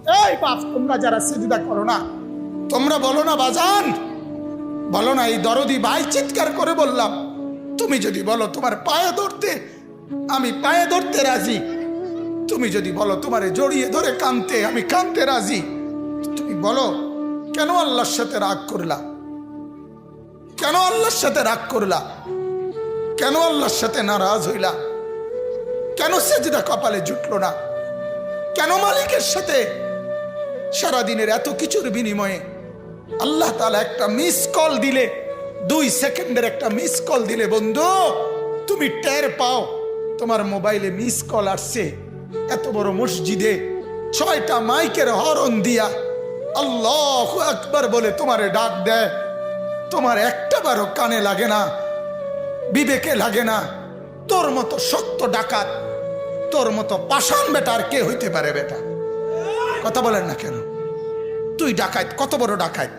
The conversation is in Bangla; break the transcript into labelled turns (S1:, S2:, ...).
S1: এই বাপ, তোমরা যারা সিজদা করো না, তোমরা বলো না বাজান, বলো না এই দরদি ভাই চিৎকার করে বললাম, তুমি যদি বলো তোমার পায়ে ধরতে, আমি পায়ে ধরতে রাজি। তুমি যদি বলো তোমারে জড়িয়ে ধরে কাঁদতে, আমি কাঁদতে রাজি। তুমি বলো কেন আল্লাহর সাথে রাগ করলা? কেন আল্লাহর সাথে রাগ করলা? কেন আল্লাহর সাথে নারাজ হইলা? কেন সেজদা কপালে জুটলো না? কেন মালিকের সাথে সারাদিনের এত কিছুর বিনিময়ে আল্লাহ তাআলা একটা মিস কল দিলে, 2 সেকেন্ডের একটা মিস কল দিলে বন্ধু তুমি টের পাও তোমার মোবাইলে মিস কল আসছে। এত বড় মসজিদে 6টা মাইকের হরন দিয়া আল্লাহু আকবার বলে তোমারে ডাক দেয়, তোমার একটা বারও কানে লাগে না, বিবেকে লাগে না। তোর মতো শক্ত ডাকাত, তোর মতো পাষাণ বেটা আর কে হইতে পারে? বেটা কথা বলেন না কেন? তুই ডাকাত, কত বড় ডাকাত!